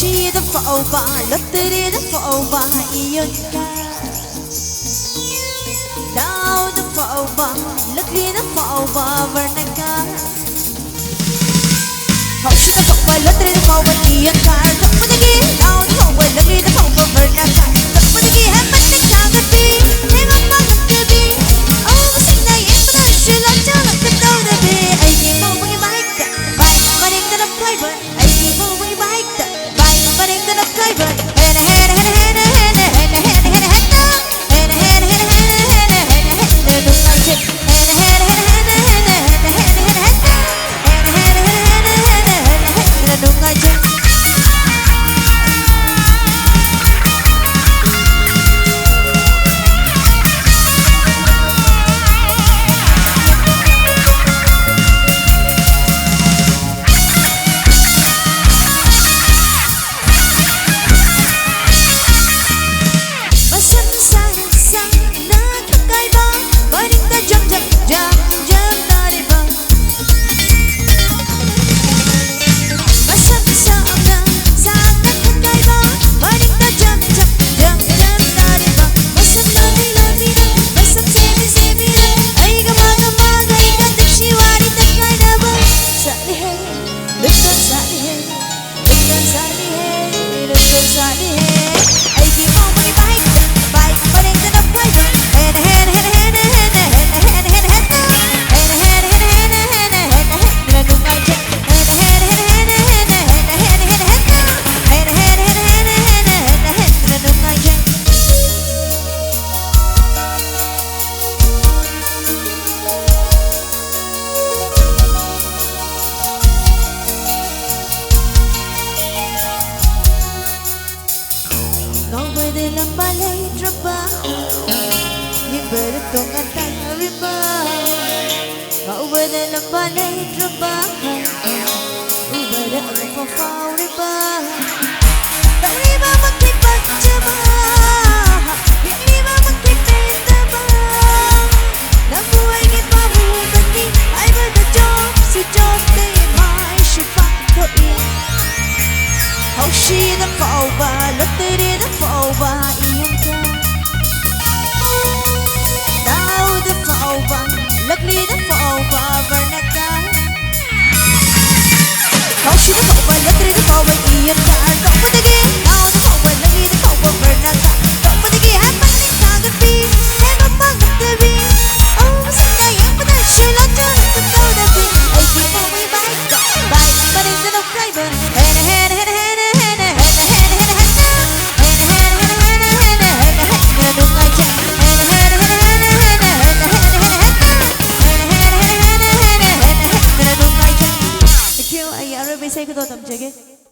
Haushi da fauba, lotteri da fauba, iyonka. Dao da fauba, lotri da fauba, varnaka. Haushi da fauba, lotteri da fauba, iyonka. Tappadagi, dao da fauba, lotri da fauba, varnaka. Tappadagi, hamman da kagabi, hemang magagabi. Oh, masing na yemna shila chalak da daw da be. Ay di mo bagi baik da, baik maring da na flavor. Ay di mo bagi baik da. Running to the flavor, and head, head, head, head, head, head, head, head, head, and head, head, head, head, head, head, Haushi da fauba, lotteri da fauba, iyonka. Dao da fauba, lotri da fauba, varnaka. Haushi da fauba, lotteri da fauba.